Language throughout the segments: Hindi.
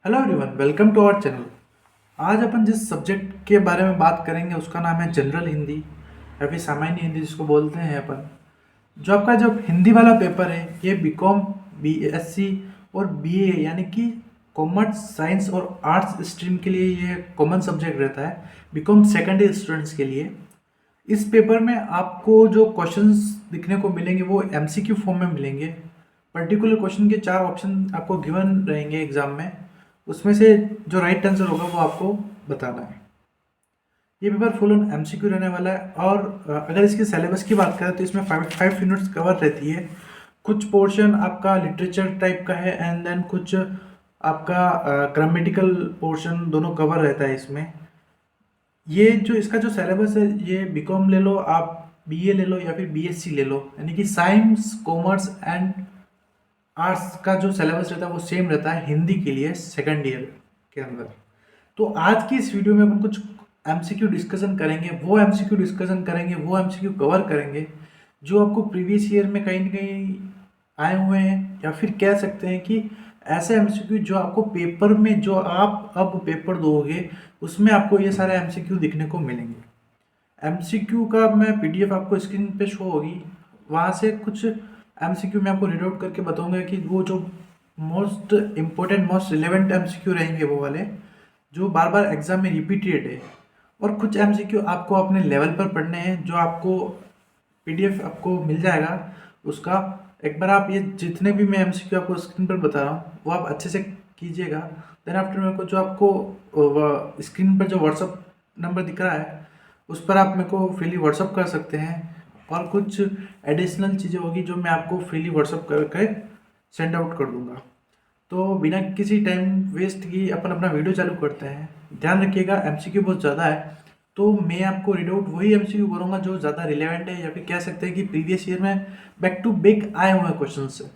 Hello everyone, welcome to our channel. आज अपन जिस सब्जेक्ट के बारे में बात करेंगे उसका नाम है जनरल हिंदी या फिर सामान्य हिंदी जिसको बोलते हैं अपन। जो आपका जो हिंदी वाला पेपर है ये बीकॉम, बीएससी और बीए यानी कि कॉमर्स, साइंस और आर्ट्स स्ट्रीम के लिए ये कॉमन सब्जेक्ट रहता है। बीकॉम सेकेंड ईयर स्टूडेंट्स के लिए इस पेपर में आपको जो क्वेश्चंस दिखने को मिलेंगे वो एमसीक्यू फॉर्म में मिलेंगे। पर्टिकुलर क्वेश्चन के 4 ऑप्शन आपको गिवन रहेंगे एग्जाम में, उसमें से जो राइट आंसर होगा वो आपको बताना है। ये पेपर फुल ऑन एमसीक्यू रहने वाला है। और अगर इसके सिलेबस की बात करें तो इसमें 5 यूनिट्स कवर रहती है। कुछ पोर्शन आपका लिटरेचर टाइप का है एंड देन कुछ आपका ग्रामेटिकल पोर्शन, दोनों कवर रहता है इसमें। ये जो इसका जो सिलेबस है ये बीकॉम ले लो आप, बीए ले लो या फिर बीएससी ले लो, यानी कि साइंस, कॉमर्स एंड आर्ट्स का जो सिलेबस रहता है वो सेम रहता है हिंदी के लिए सेकंड ईयर के अंदर। तो आज की इस वीडियो में अपन कुछ एमसीक्यू डिस्कशन करेंगे, वो एमसीक्यू डिस्कशन करेंगे, वो एमसीक्यू कवर करेंगे जो आपको प्रीवियस ईयर में कहीं ना कहीं आए हुए हैं, या फिर कह सकते हैं कि ऐसे एमसीक्यू जो आपको पेपर में, जो आप अब पेपर दोगे उसमें आपको ये सारे एमसीक्यू दिखने को मिलेंगे। एमसीक्यू का मैं पीडीएफ आपको स्क्रीन पे शो होगी, वहाँ से कुछ एमसीक्यू मैं आपको रीड आउट करके बताऊंगा कि वो जो most important, most relevant MCQ रहेंगे वो वाले जो बार बार एग्जाम में रिपीटेड है। और कुछ एमसीक्यू आपको अपने लेवल पर पढ़ने हैं जो आपको पीडीएफ आपको मिल जाएगा उसका। एक बार आप ये जितने भी मैं एमसीक्यू आपको स्क्रीन पर बता रहा हूँ वो आप अच्छे से कीजिएगा। देन आफ्टर मेरे को जो आपको स्क्रीन पर जो व्हाट्सअप नंबर दिख रहा है उस पर आप मेरे को फ्रीली व्हाट्सअप कर सकते हैं। और कुछ एडिशनल चीज़ें होगी जो मैं आपको फ्रीली व्हाट्सअप करके सेंड आउट कर दूंगा। तो बिना किसी टाइम वेस्ट की अपन अपना वीडियो चालू करते हैं। ध्यान रखिएगा एमसीक्यू बहुत ज़्यादा है, तो मैं आपको रीड आउट वही एमसीक्यू करूँगा जो ज़्यादा रिलेवेंट है, या फिर कह सकते हैं कि प्रीवियस ईयर में बैक टू बैक आए हुए क्वेश्चन से।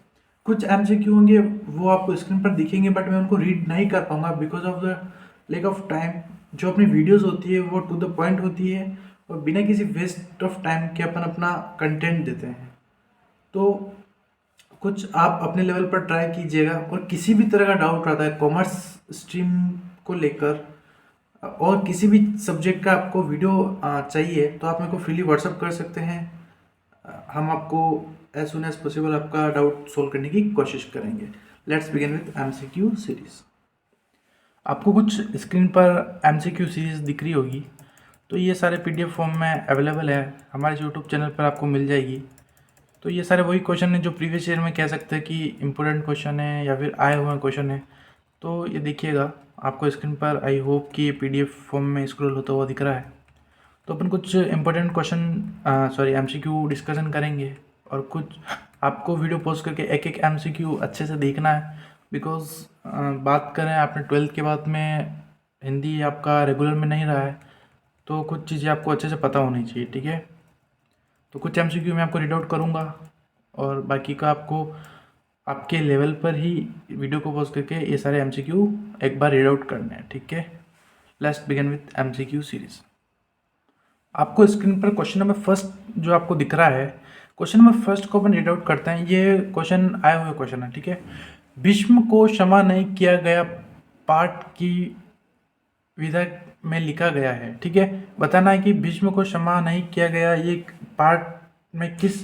कुछ एमसीक्यू होंगे वो आपको स्क्रीन पर दिखेंगे बट मैं उनको रीड नहीं कर पाऊंगा because of the lake of time. जो अपनी वीडियोस होती है वो टू द पॉइंट होती है और बिना किसी वेस्ट ऑफ टाइम के अपन अपना कंटेंट देते हैं। तो कुछ आप अपने लेवल पर ट्राई कीजिएगा। और किसी भी तरह का डाउट आता है कॉमर्स स्ट्रीम को लेकर और किसी भी सब्जेक्ट का आपको वीडियो चाहिए तो आप मेरे को फ्रीली व्हाट्सअप कर सकते हैं। हम आपको एज सुन एज पॉसिबल आपका डाउट सोल्व करने की कोशिश करेंगे। Let's begin with MCQ series. आपको कुछ स्क्रीन पर एमसीक्यू सीरीज दिख रही होगी, तो ये सारे पीडीएफ फॉर्म में अवेलेबल है, हमारे यूट्यूब चैनल पर आपको मिल जाएगी। तो ये सारे वही क्वेश्चन हैं जो प्रीवियस ईयर में कह सकते हैं कि इम्पोर्टेंट क्वेश्चन है या फिर आए हुए क्वेश्चन है। तो ये देखिएगा आपको स्क्रीन पर, आई होप कि ये पीडीएफ फॉर्म में स्क्रॉल होता हुआ दिख रहा है। तो अपन कुछ इम्पोर्टेंट क्वेश्चन एमसीक्यू डिस्कशन करेंगे और कुछ आपको वीडियो पोस्ट करके एक एक एमसीक्यू अच्छे से देखना है। बिकॉज बात करें आपने 12th के बाद में हिंदी आपका रेगुलर में नहीं रहा है तो कुछ चीज़ें आपको अच्छे से पता होनी चाहिए, ठीक है। तो कुछ एमसीक्यू मैं आपको रीड आउट करूँगा और बाकी का आपको आपके लेवल पर ही वीडियो को पॉज करके ये सारे एमसीक्यू एक बार रीड आउट करने हैं, ठीक है। Let's begin with MCQ series. आपको स्क्रीन पर क्वेश्चन नंबर फर्स्ट जो आपको दिख रहा है, क्वेश्चन नंबर फर्स्ट को अपन रीड आउट करते हैं। ये क्वेश्चन आए हुए क्वेश्चन है, ठीक है। भीष्म को क्षमा नहीं किया गया पाठ की विधा में लिखा गया है, ठीक है। बताना है कि भीष्म को क्षमा नहीं किया गया ये पाठ में किस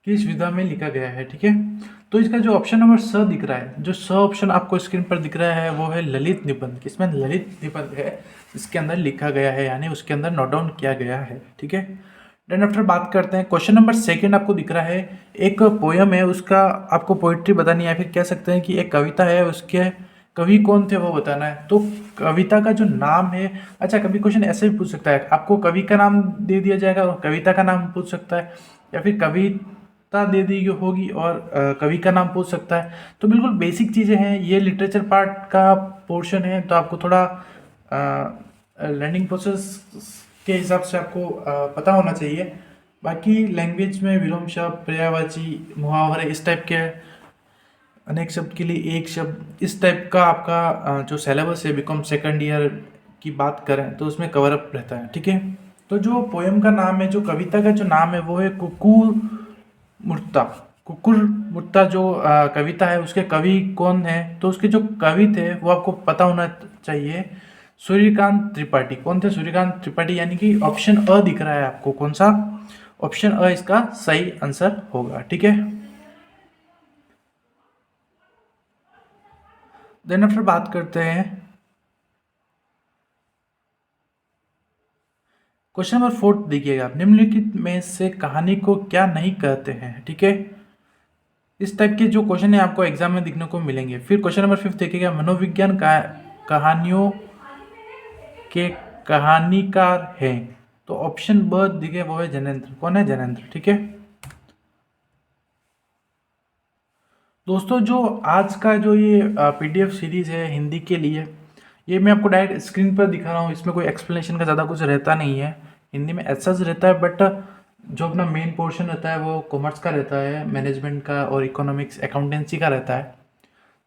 किस विधा में लिखा गया है, ठीक है। तो इसका जो ऑप्शन नंबर स दिख रहा है, जो स ऑप्शन आपको स्क्रीन पर दिख रहा है वो है ललित निबंध। किसमें ललित निबंध है, इसके अंदर लिखा गया है, यानी उसके अंदर नोट डाउन किया गया है, ठीक है। देन आफ्टर बात करते हैं क्वेश्चन नंबर सेकंड। आपको दिख रहा है एक पोयम है, उसका आपको पोइट्री बतानी है, फिर कह सकते हैं कि एक कविता है, उसके कवि कौन थे वो बताना है। तो कविता का जो नाम है, अच्छा कभी क्वेश्चन ऐसे भी पूछ सकता है, आपको कवि का नाम दे दिया जाएगा और कविता का नाम पूछ सकता है, या फिर कविता दे दी होगी और कवि का नाम पूछ सकता है। तो बिल्कुल बेसिक चीज़ें हैं, ये लिटरेचर पार्ट का पोर्शन है तो आपको थोड़ा लर्निंग प्रोसेस के हिसाब से आपको पता होना चाहिए। बाकी लैंग्वेज में विलोम शब्द, पर्यायवाची, मुहावरे, इस टाइप के अनेक शब्द के लिए एक शब्द, इस टाइप का आपका जो सिलेबस है बीकॉम सेकंड ईयर की बात करें तो उसमें कवर अप रहता है, ठीक है। तो जो पोएम का नाम है, जो कविता का जो नाम है वो है कुकू मुर्ता। कुकुर मुत्ता जो कविता है उसके कवि कौन है, तो उसके जो कवि थे वो आपको पता होना चाहिए। सूर्यकांत त्रिपाठी। कौन थे? सूर्यकांत त्रिपाठी, यानी कि ऑप्शन अ दिख रहा है आपको, कौन सा? ऑप्शन अ इसका सही आंसर होगा। ठीक है, देन आफ्टर बात करते हैं क्वेश्चन नंबर 4। देखिएगा आप, निम्नलिखित में से कहानी को क्या नहीं कहते हैं। ठीक है, इस टाइप के जो क्वेश्चन है आपको एग्जाम में देखने को मिलेंगे। फिर क्वेश्चन नंबर 5 देखिएगा, मनोविज्ञान का कहानियों के कहानीकार हैं। तो ऑप्शन ब दिखे वो है जैनेन्द्र। कौन है? जैनेन्द्र। ठीक है दोस्तों, जो आज का जो ये पीडीएफ सीरीज है हिंदी के लिए, ये मैं आपको डायरेक्ट स्क्रीन पर दिखा रहा हूँ। इसमें कोई एक्सप्लेनेशन का ज़्यादा कुछ रहता नहीं है। हिंदी में ऐसा रहता है, बट जो अपना मेन पोर्शन रहता है वो कॉमर्स का रहता है, मैनेजमेंट का और इकोनॉमिक्स अकाउंटेंसी का रहता है।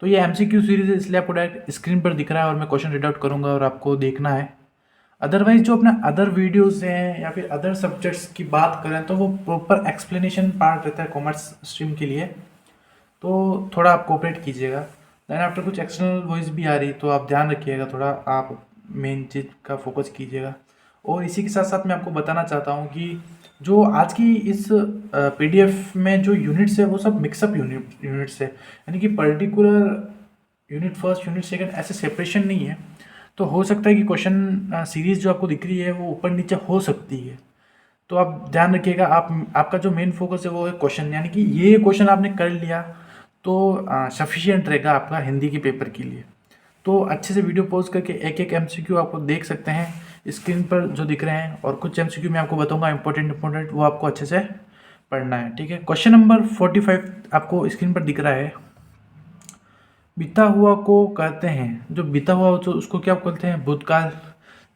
तो ये एमसीक्यू सीरीज है, इसलिए आपको डायरेक्ट स्क्रीन पर दिख रहा है और मैं क्वेश्चन रीड आउट करूँगा और आपको देखना है। अदरवाइज जो अपने अदर वीडियोस हैं या फिर अदर सब्जेक्ट्स की बात करें तो वो प्रॉपर एक्सप्लेनेशन पार्ट रहता है कॉमर्स स्ट्रीम के लिए, तो थोड़ा आप कोऑपरेट कीजिएगा। देन आफ्टर कुछ एक्सटर्नल वॉइस भी आ रही, तो आप ध्यान रखिएगा, थोड़ा आप मेन चीज़ का फोकस कीजिएगा। और इसी के साथ साथ मैं आपको बताना चाहता हूँ कि जो आज की इस पीडीएफ में जो यूनिट्स है वो सब मिक्सअप यूनिट्स है, यानी कि particular unit first unit second ऐसे सेपरेशन नहीं है। तो हो सकता है कि क्वेश्चन सीरीज जो आपको दिख रही है वो ऊपर नीचे हो सकती है, तो आप ध्यान रखिएगा। आपका जो मेन फोकस है वो है क्वेश्चन, यानी कि ये क्वेश्चन आपने कर लिया तो सफिशिएंट रहेगा आपका हिंदी के पेपर के लिए। तो अच्छे से वीडियो पॉज करके एक एक एमसीक्यू आपको देख सकते हैं स्क्रीन पर जो दिख रहे हैं, और कुछ एमसीक्यू मैं आपको बताऊंगा इंपॉर्टेंट, वो आपको अच्छे से पढ़ना है। ठीक है, क्वेश्चन नंबर 45 आपको स्क्रीन पर दिख रहा है। बीता हुआ को कहते हैं, जो बीता हुआ तो उसको क्या कहते हैं? भूतकाल।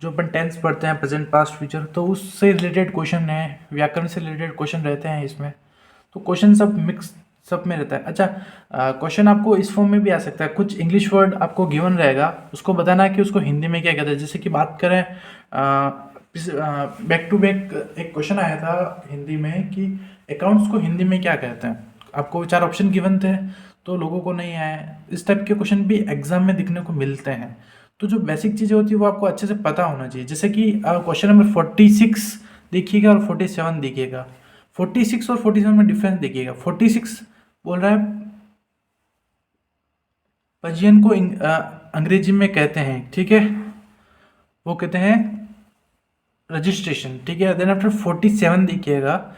जो अपन टेंस पढ़ते हैं, प्रेजेंट पास्ट फ्यूचर, तो उससे रिलेटेड क्वेश्चन है, व्याकरण से रिलेटेड क्वेश्चन रहते हैं इसमें। तो क्वेश्चन सब मिक्स सब में रहता है। अच्छा, क्वेश्चन आपको इस फॉर्म में भी आ सकता है, कुछ इंग्लिश वर्ड आपको गिवन रहेगा, उसको बताना है कि उसको हिंदी में क्या कहते हैं। जैसे कि बात करें बैक टू बैक एक क्वेश्चन आया था हिंदी में कि अकाउंट्स को हिंदी में क्या कहते हैं। आपको 4 ऑप्शन गिवन थे, तो लोगों को नहीं आए। इस टाइप के क्वेश्चन भी एग्जाम में दिखने को मिलते हैं। तो जो बेसिक चीज़ें होती है वो आपको अच्छे से पता होना चाहिए। जैसे कि क्वेश्चन नंबर 46 देखिएगा और 47 देखिएगा। 46 और 47 में डिफरेंस देखिएगा। 46 बोल रहा है पंजीयन को अंग्रेजी में कहते हैं, ठीक है, वो कहते हैं रजिस्ट्रेशन। ठीक है, देन आफ्टर 47 देखिएगा,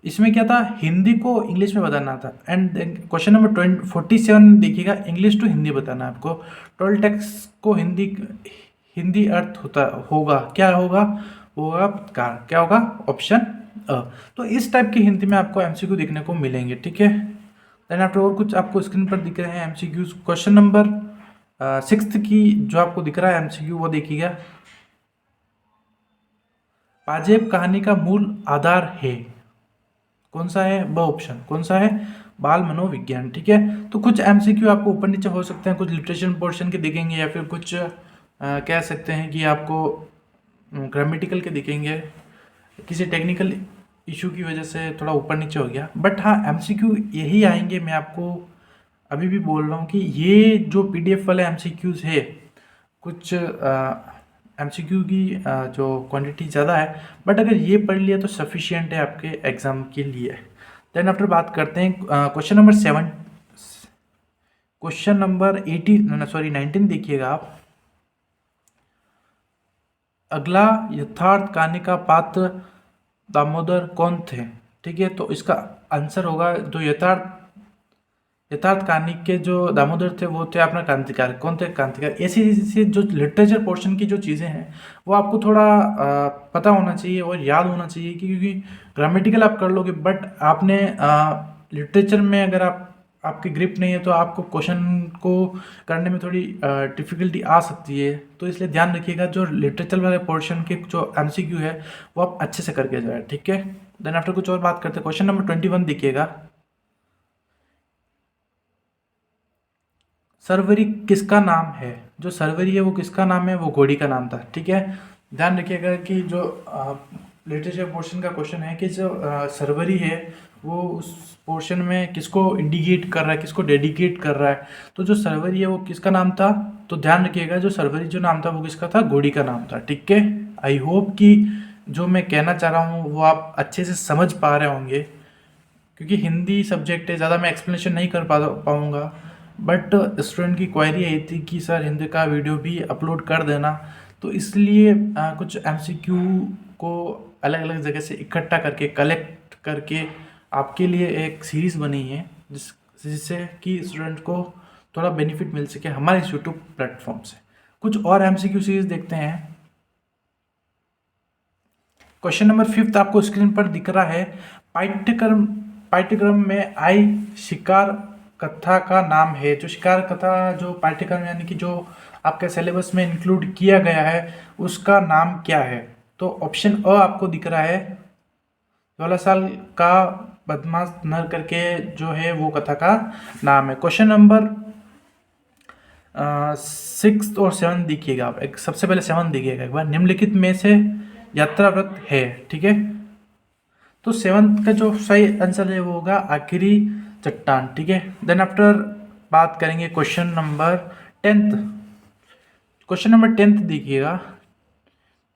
इसमें क्या था? हिंदी को इंग्लिश में बताना था। एंड क्वेश्चन नंबर 47 देखिएगा, इंग्लिश टू हिंदी बताना है आपको। टोल टैक्स को हिंदी अर्थ होता होगा, क्या होगा? होगा कार, क्या होगा? ऑप्शन अ। तो इस टाइप की हिंदी में आपको एमसीक्यू देखने को मिलेंगे। ठीक है, देन आफ्टर और कुछ आपको स्क्रीन पर दिख रहे हैं एमसीक्यूज। क्वेश्चन नंबर 6 की जो आपको दिख रहा है एमसीक्यू, वो देखिएगा। पाजेब कहानी का मूल आधार है, कौन सा है? ब ऑप्शन। कौन सा है? बाल मनोविज्ञान। ठीक है, तो कुछ एमसीक्यू आपको ऊपर नीचे हो सकते हैं, कुछ लिटरेचर पोर्शन के दिखेंगे या फिर कुछ कह सकते हैं कि आपको ग्रामेटिकल के दिखेंगे। किसी टेक्निकल इशू की वजह से थोड़ा ऊपर नीचे हो गया, बट हाँ एमसीक्यू यही आएंगे। मैं आपको अभी भी बोल रहा हूँ कि ये जो पीडीएफ वाले एमसीक्यूज है, कुछ एमसीक्यू की जो क्वांटिटी ज़्यादा है, बट अगर ये पढ़ लिया तो सफिशिएंट है आपके एग्ज़ाम के लिए। देन आफ्टर बात करते हैं क्वेश्चन नंबर 7, क्वेश्चन नंबर 19 देखिएगा आप। अगला यथार्थ कहानी का पात्र दामोदर कौन थे? ठीक है, तो इसका आंसर होगा जो यथार्थ कहानी के जो दामोदर थे वो थे अपना क्रांतिकारी। कौन थे? क्रांतिकारी। ऐसी ऐसी जो लिटरेचर पोर्शन की जो चीज़ें हैं वो आपको थोड़ा पता होना चाहिए और याद होना चाहिए, क्योंकि ग्रामेटिकल आप कर लोगे, बट आपने लिटरेचर में अगर आपकी ग्रिप नहीं है तो आपको क्वेश्चन को करने में थोड़ी डिफ़िकल्टी आ सकती है। तो इसलिए ध्यान रखिएगा, जो लिटरेचर वाले पोर्शन के जो एमसीक्यू है वो आप अच्छे से करके जाए। ठीक है, देन आफ्टर कुछ और बात करते हैं। क्वेश्चन नंबर 21 देखिएगा। सरवरी किसका नाम है? जो सरवरी है वो किसका नाम है? वो घोड़ी का नाम था। ठीक है, ध्यान रखिएगा कि जो लिटरेचर पोर्शन का क्वेश्चन है कि जो सरवरी है वो उस पोर्शन में किसको इंडिकेट कर रहा है, किसको डेडिकेट कर रहा है। तो जो सर्वरी है वो किसका नाम था, तो ध्यान रखिएगा जो सर्वरी जो नाम था वो किसका था, घोड़ी का नाम था। ठीक है, आई होप कि जो मैं कहना चाह रहा हूँ वो आप अच्छे से समझ पा रहे होंगे, क्योंकि हिंदी सब्जेक्ट है, ज़्यादा मैं एक्सप्लेनेशन नहीं कर पाऊँगा। बट स्टूडेंट की क्वेरी आई थी कि सर हिंदी का वीडियो भी अपलोड कर देना, तो इसलिए कुछ एमसीक्यू को अलग अलग जगह से इकट्ठा करके कलेक्ट करके आपके लिए एक सीरीज़ बनी है, जिससे कि स्टूडेंट को थोड़ा बेनिफिट मिल सके हमारे इस यूट्यूब प्लेटफॉर्म से। कुछ और एमसीक्यू सीरीज देखते हैं। क्वेश्चन नंबर 5 आपको स्क्रीन पर दिख रहा है। पाठ्यक्रम पाठ्यक्रम में आई शिकार कथा का नाम है। जो शिकार कथा जो पाठ्यक्रम यानी कि जो आपके सिलेबस में इंक्लूड किया गया है उसका नाम क्या है। तो ऑप्शन अ आपको दिख रहा है, 16 साल का बदमाश नर करके जो है वो कथा का नाम है। क्वेश्चन नंबर 6 और 7 देखिएगा आप। एक सबसे पहले 7 देखिएगा एक बार। निम्नलिखित में से यात्रा व्रत है, ठीक है। तो 7 का जो सही आंसर है वो होगा आखिरी चट्टान, ठीक है। देन आफ्टर बात करेंगे क्वेश्चन नंबर 10। क्वेश्चन नंबर 10 देखिएगा,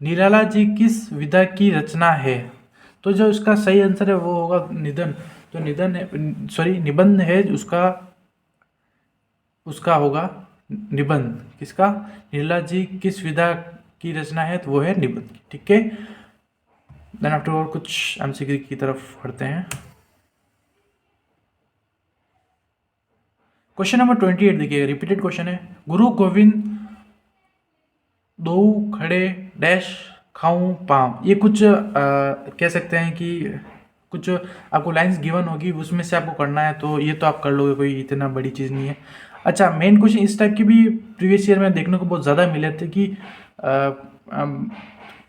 निराला जी किस विधा की रचना है। तो जो इसका सही आंसर है वो होगा निधन। जो निधन है, सॉरी निबंध है उसका, उसका होगा निबंध। किसका, निराला जी किस विधा की रचना है, तो वो है निबंध, ठीक है। देन आफ्टर और कुछ एमसीक्यू की तरफ बढ़ते हैं। क्वेश्चन नंबर 28 देखिएगा, रिपीटेड क्वेश्चन है। गुरु गोविंद दो खड़े डैश खाऊं पाम। ये कुछ कह सकते हैं कि कुछ आपको लाइंस गिवन होगी, उसमें से आपको करना है, तो ये तो आप कर लोगे, कोई इतना बड़ी चीज़ नहीं है। अच्छा, मेन क्वेश्चन इस टाइप के भी प्रीवियस ईयर में देखने को बहुत ज़्यादा मिले थे कि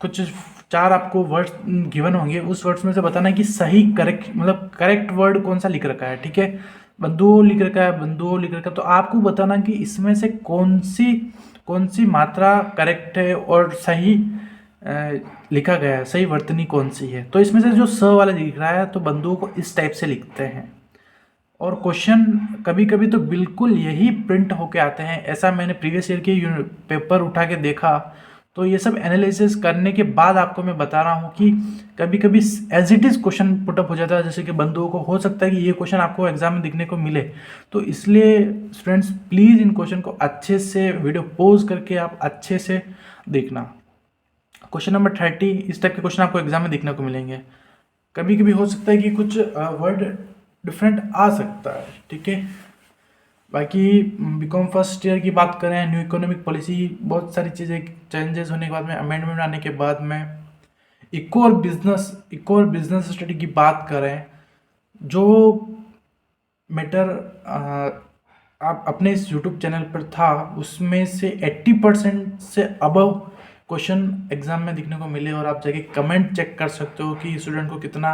कुछ 4 आपको वर्ड्स गिवन होंगे, उस वर्ड्स में से बताना है कि सही करेक्ट मतलब करेक्ट वर्ड कौन सा लिख रखा है, ठीक है। बंधुओं लिख रखा है, बंधुओं लिख रखा है, तो आपको बताना कि इसमें से कौन सी मात्रा करेक्ट है और सही लिखा गया है, सही वर्तनी कौन सी है। तो इसमें से जो स वाला लिख रहा है तो बंधुओं को इस टाइप से लिखते हैं। और क्वेश्चन कभी कभी तो बिल्कुल यही प्रिंट होके आते हैं, ऐसा मैंने प्रीवियस ईयर के पेपर उठा के देखा। तो ये सब एनालिसिस करने के बाद आपको मैं बता रहा हूँ कि कभी कभी as it is question put up हो जाता है, जैसे कि बंधुओं को हो सकता है कि ये क्वेश्चन आपको एग्जाम में दिखने को मिले। तो इसलिए स्टूडेंट्स प्लीज़ इन क्वेश्चन को अच्छे से वीडियो पॉज करके आप अच्छे से देखना। क्वेश्चन नंबर 30, इस टाइप के क्वेश्चन आपको एग्जाम में देखने को मिलेंगे। कभी कभी हो सकता है कि कुछ वर्ड डिफरेंट आ सकता है, ठीक है। बाकी बीकॉम फर्स्ट ईयर की बात करें, न्यू इकोनॉमिक पॉलिसी, बहुत सारी चीज़ें चेंजेस होने के बाद में, अमेंडमेंट आने के बाद में, इको और बिजनेस स्टडी की बात करें, जो मैटर आप अपने इस यूट्यूब चैनल पर था उसमें से 80% से अबव क्वेश्चन एग्जाम में दिखने को मिले। और आप जाके कमेंट चेक कर सकते हो कि स्टूडेंट को कितना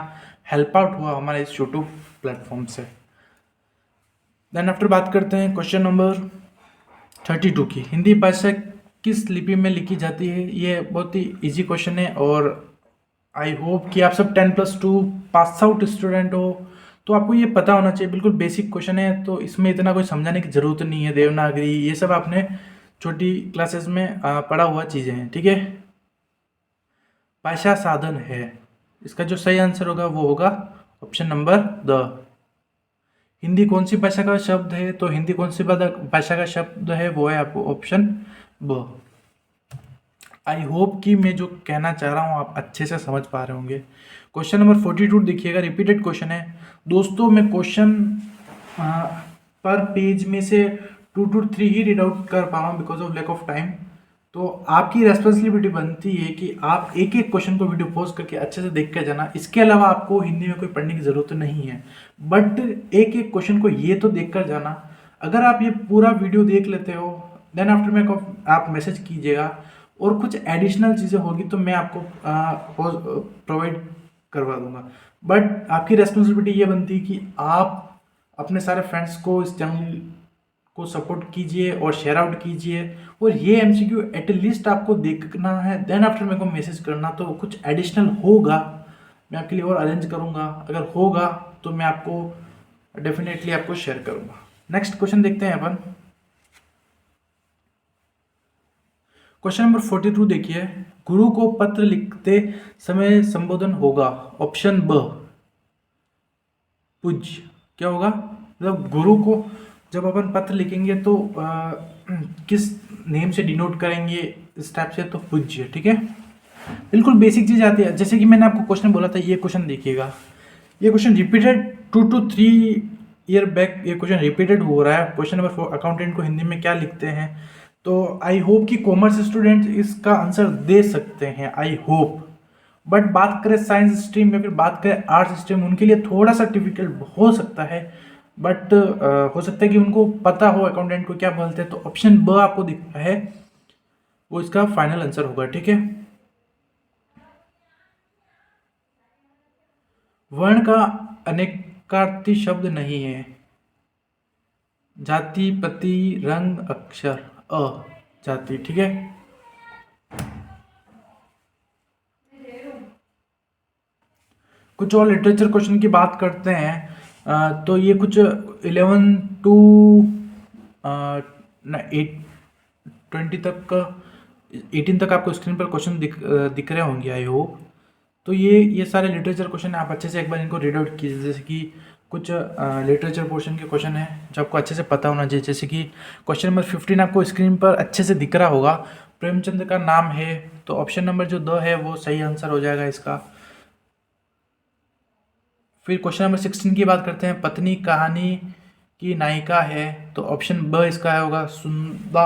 हेल्प आउट हुआ हमारे इस यूट्यूब प्लेटफॉर्म से। देन आफ्टर बात करते हैं क्वेश्चन नंबर 32 की, हिंदी भाषा किस लिपि में लिखी जाती है। ये बहुत ही इजी क्वेश्चन है और आई होप कि आप सब 10+2 पास आउट स्टूडेंट हो, तो आपको ये पता होना चाहिए। बिल्कुल बेसिक क्वेश्चन है, तो इसमें इतना कोई समझाने की ज़रूरत नहीं है। देवनागरी ये सब आपने छोटी क्लासेस में पढ़ा हुआ चीज़ें हैं, ठीक है। भाषा साधन है, इसका जो सही आंसर होगा वो होगा ऑप्शन नंबर द। हिंदी कौन सी भाषा का शब्द है, तो हिंदी कौन सी भाषा का शब्द है वो है आपको ऑप्शन ब। आई होप कि मैं जो कहना चाह रहा हूँ आप अच्छे से समझ पा रहे होंगे। क्वेश्चन नंबर 42 देखिएगा, रिपीटेड क्वेश्चन है। दोस्तों मैं क्वेश्चन पर पेज में से 2 to 3 ही रीड आउट कर पा रहा हूँ because of lack of time. तो आपकी रेस्पॉन्सिबिलिटी बनती है कि आप एक एक क्वेश्चन को वीडियो पॉज करके अच्छे से देख के जाना। इसके अलावा आपको हिंदी में कोई पढ़ने की ज़रूरत नहीं है, बट एक एक क्वेश्चन को ये तो देख कर जाना। अगर आप ये पूरा वीडियो देख लेते हो देन आफ्टर में आप मैसेज कीजिएगा, और कुछ एडिशनल चीज़ें होगी तो मैं आपको प्रोवाइड करवा दूंगा। बट आपकी रेस्पॉन्सिबिलिटी ये बनती है कि आप अपने सारे फ्रेंड्स को इस चैनल को सपोर्ट कीजिए और शेयर आउट कीजिए, और ये एमसीक्यू एटलीस्ट आपको देखना है। देन आफ्टर मेरे को मैसेज करना, तो कुछ एडिशनल होगा मैं आपके लिए और अरेंज करूँगा, अगर होगा तो मैं आपको डेफिनेटली आपको शेयर करूँगा। नेक्स्ट क्वेश्चन देखते हैं अपन। क्वेश्चन नंबर 42 देखिए, गुरु को पत्र लिखते समय संबोधन होगा। ऑप्शन ब पूज्य। क्या होगा, मतलब गुरु को जब अपन पत्र लिखेंगे तो किस नेम से डिनोट करेंगे इस टाइप से, तो पूज्य। ठीक है, बिल्कुल बेसिक चीज आती है। जैसे कि मैंने आपको क्वेश्चन बोला था, ये क्वेश्चन देखिएगा, ये question repeated 2 to 3 year back ये क्वेश्चन रिपीटेड हो रहा है। क्वेश्चन नंबर 4, अकाउंटेंट को हिंदी में क्या लिखते हैं। तो आई होप कि कॉमर्स स्टूडेंट इसका आंसर दे सकते हैं, आई होप। बट बात करें साइंस स्ट्रीम या फिर बात करें आर्ट्स स्ट्रीम, उनके लिए थोड़ा सा डिफिकल्ट हो सकता है। बट हो सकता है कि उनको पता हो अकाउंटेंट को क्या बोलते हैं। तो ऑप्शन ब आपको दिख रहा है, वो इसका फाइनल आंसर होगा। ठीक है, वर्ण का अनेकार्थी शब्द नहीं है। जाति, पति, रंग, अक्षर, अ जाति। ठीक है, कुछ और लिटरेचर क्वेश्चन की बात करते हैं। तो ये कुछ 11 to 20 तक का, 18 तक आपको स्क्रीन पर क्वेश्चन दिख रहे होंगे आई होप। तो ये सारे लिटरेचर क्वेश्चन आप अच्छे से एक बार इनको रीड आउट कीजिए। जैसे कि कुछ लिटरेचर पोर्शन के क्वेश्चन है जो आपको अच्छे से पता होना चाहिए। जैसे कि क्वेश्चन नंबर 15 आपको स्क्रीन पर अच्छे से दिख रहा होगा, प्रेमचंद का नाम है। तो ऑप्शन नंबर जो 2 है वो सही आंसर हो जाएगा इसका। फिर क्वेश्चन नंबर 16 की बात करते हैं, पत्नी कहानी की नायिका है। तो ऑप्शन ब इसका होगा, सुंदा,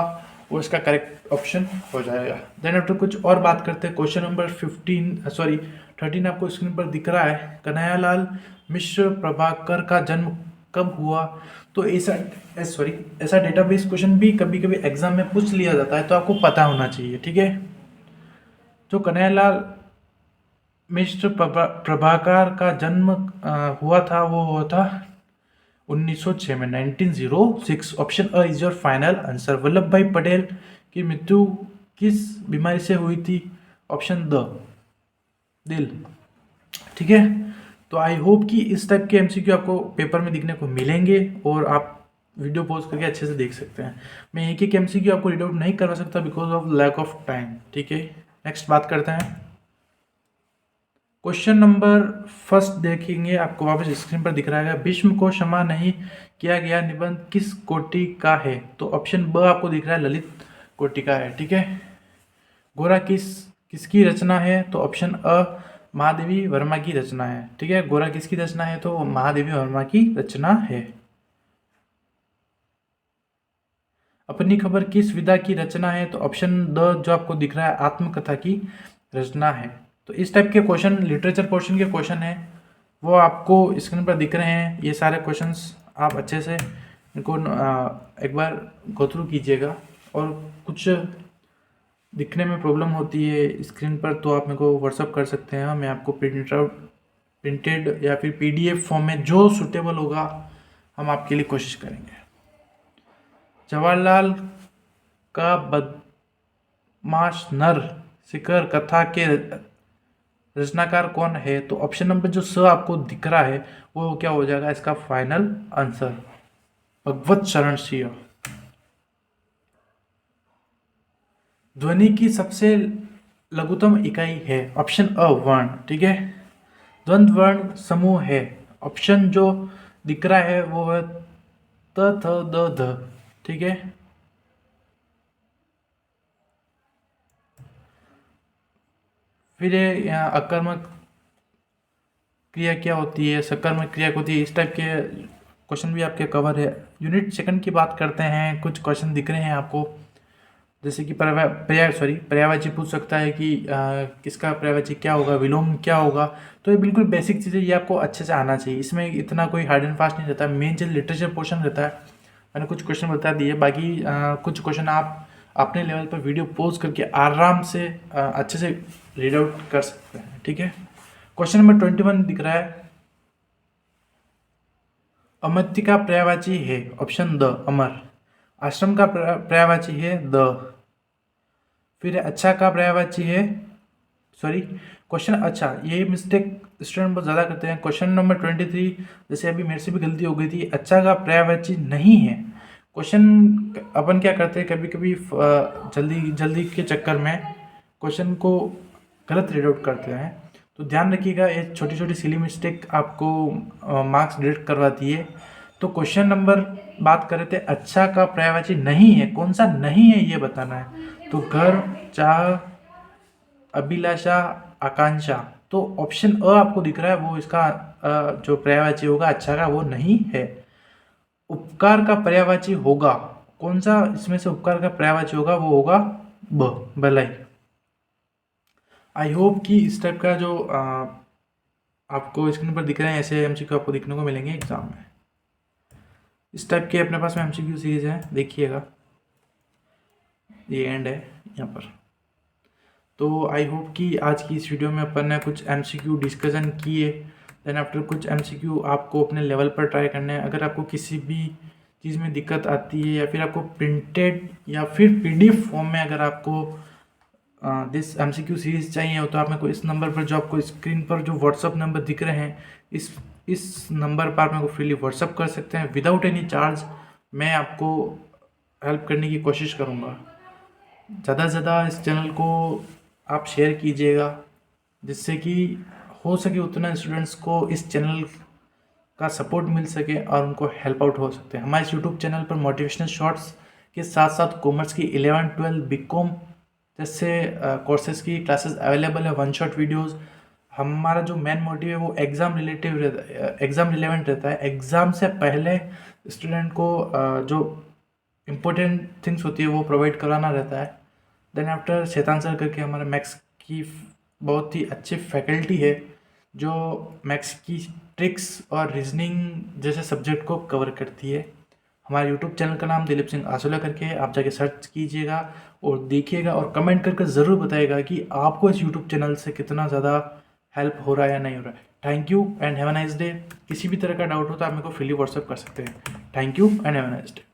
वो इसका करेक्ट ऑप्शन हो जाएगा। देन आफ्टर कुछ और बात करते हैं। क्वेश्चन नंबर 13 आपको स्क्रीन पर दिख रहा है, कन्हैयालाल मिश्र प्रभाकर का जन्म कब हुआ। तो ऐसा डेटाबेस क्वेश्चन भी कभी कभी एग्जाम में पूछ लिया जाता है, तो आपको पता होना चाहिए। ठीक है, जो कन्हैयालाल मिश्र प्रभाकर का जन्म हुआ था वो हुआ था 1906 में, 1906। Option a is your final answer. Vallabh भाई पटेल की मृत्यु किस बीमारी से हुई थी। ऑप्शन द दिल। ठीक है, तो आई होप कि इस टाइप के एमसीक्यू आपको पेपर में दिखने को मिलेंगे और आप वीडियो पॉज करके अच्छे से देख सकते हैं। मैं एक एमसीक्यू आपको रीड आउट नहीं करवा सकता because of lack of time. ठीक है, नेक्स्ट बात करते हैं। क्वेश्चन नंबर फर्स्ट देखेंगे, आपको वापस स्क्रीन पर दिख रहा है, भीष्म को क्षमा नहीं किया गया निबंध किस कोटि का है। तो ऑप्शन ब आपको दिख रहा है, ललित कोटि का है। ठीक है, गोरा किसकी रचना है। तो ऑप्शन अ महादेवी वर्मा की रचना है। ठीक है, गोरा किसकी रचना है, तो महादेवी वर्मा की रचना है। अपनी खबर किस विधा की रचना है। तो ऑप्शन द जो आपको दिख रहा है, आत्मकथा की रचना है। तो इस टाइप के क्वेश्चन लिटरेचर पोर्शन के क्वेश्चन हैं, वो आपको स्क्रीन पर दिख रहे हैं। ये सारे क्वेश्चंस आप अच्छे से इनको एक बार गो थ्रू कीजिएगा। और कुछ दिखने में प्रॉब्लम होती है स्क्रीन पर तो आप मेरे को व्हाट्सअप कर सकते हैं, मैं आपको प्रिंटेड या फिर PDF फॉर्म में जो सूटेबल होगा हम आपके लिए कोशिश करेंगे। जवाहरलाल का बदमाश नर शिकर कथा के रचनाकार कौन है। तो ऑप्शन नंबर जो स आपको दिख रहा है वो क्या हो जाएगा इसका फाइनल आंसर, भगवत शरण सिंह। ध्वनि की सबसे लघुतम इकाई है। ऑप्शन अ वर्ण। ठीक है, द्वंद्व वर्ण समूह है। ऑप्शन जो दिख रहा है वो है त थ द ध। ठीक है, फिर यहाँ अकर्मक क्रिया क्या होती है, सकर्मक क्रिया होती है। इस टाइप के क्वेश्चन भी आपके कवर है। यूनिट सेकंड की बात करते हैं, कुछ क्वेश्चन दिख रहे हैं आपको। जैसे कि पर्यायवाची पूछ सकता है कि किसका पर्यायवाची क्या होगा, विलोम क्या होगा। तो ये बिल्कुल बेसिक चीज़ें, ये आपको अच्छे से आना चाहिए। इसमें इतना कोई हार्ड एंड फास्ट नहीं रहता, मेन चीज़ लिटरेचर पोर्शन रहता है। मैंने कुछ क्वेश्चन बता दिए, बाकी कुछ क्वेश्चन आप अपने लेवल पर वीडियो पोज करके आराम से अच्छे से रीड आउट कर सकते हैं। ठीक है, क्वेश्चन नंबर 21 दिख रहा है, अमर्त्य का पर्यायवाची है। ऑप्शन द अमर। आश्रम का पर्यायवाची है द। फिर अच्छा का पर्यायवाची है, सॉरी क्वेश्चन अच्छा, ये मिस्टेक स्टूडेंट बहुत ज़्यादा करते हैं। क्वेश्चन नंबर 23, जैसे अभी मेरे से भी गलती हो गई थी, अच्छा का पर्यायवाची नहीं है। क्वेश्चन अपन क्या करते हैं, कभी कभी जल्दी जल्दी के चक्कर में क्वेश्चन को गलत रीड आउट करते हैं, तो ध्यान रखिएगा, ये छोटी छोटी सिली मिस्टेक आपको मार्क्स डिडक्ट करवाती है। तो क्वेश्चन नंबर बात कर रहे थे, अच्छा का पर्यायवाची नहीं है, कौन सा नहीं है ये बताना है। तो घर, चाह, अभिलाषा, आकांक्षा, तो ऑप्शन अ आपको दिख रहा है, वो इसका जो पर्यायवाची होगा अच्छा का वो नहीं है। उपकार का पर्यायवाची होगा, कौन सा इसमें से उपकार का पर्यायवाची होगा, वो होगा ब, भलाई। आई होप कि इस टाइप का जो आपको स्क्रीन पर दिख रहे हैं ऐसे एमसीक्यू आपको दिखने को मिलेंगे एग्जाम में। इस टाइप के अपने पास में एमसीक्यू सीरीज है, देखिएगा, ये एंड है यहाँ पर। तो आई होप कि आज की इस वीडियो में अपन ने कुछ एमसीक्यू डिस्कशन किए, देन आफ्टर कुछ एमसीक्यू आपको अपने लेवल पर ट्राई करने हैं। अगर आपको किसी भी चीज़ में दिक्कत आती है, या फिर आपको प्रिंटेड या फिर पीडीएफ फॉर्म में अगर आपको दिस एमसीक्यू सीरीज चाहिए हो, तो आप मेरे को इस नंबर पर, जो आपको स्क्रीन पर जो व्हाट्सअप नंबर दिख रहे हैं, इस नंबर पर आप मेरे को फ्रीली व्हाट्सअप कर सकते हैं विदाउट एनी चार्ज। मैं आपको हेल्प करने की कोशिश करूँगा। ज़्यादा से ज़्यादा इस चैनल को आप शेयर कीजिएगा, जिससे कि हो सके उतना स्टूडेंट्स को इस चैनल का सपोर्ट मिल सके और उनको हेल्प आउट हो सकते हैं। हमारे इस यूट्यूब चैनल पर मोटिवेशनल शॉर्ट्स के साथ साथ कॉमर्स की 11, 12, बीकॉम जैसे कोर्सेज की क्लासेस अवेलेबल है, वन शॉट वीडियोस। हमारा जो मेन मोटिव है वो एग्ज़ाम रिलेटिव रहता है, एग्ज़ाम रिलेवेंट रहता है। एग्ज़ाम से पहले स्टूडेंट को जो इम्पोर्टेंट थिंग्स होती है वो प्रोवाइड कराना रहता है। देन आफ्टर शैतान सर करके हमारे मैथ्स की बहुत ही अच्छी फैकल्टी है, जो मैथ्स की ट्रिक्स और रीजनिंग जैसे सब्जेक्ट को कवर करती है। हमारे यूट्यूब चैनल का नाम दिलीप सिंह आसोला करके है, आप जाके सर्च कीजिएगा और देखिएगा और कमेंट करके ज़रूर बताइएगा कि आपको इस यूट्यूब चैनल से कितना ज़्यादा हेल्प हो रहा है या नहीं हो रहा है। Thank you and have a nice day. किसी भी तरह का डाउट हो तो आप मेरे को फ्रीली व्हाट्सअप कर सकते हैं। Thank you and have a nice day.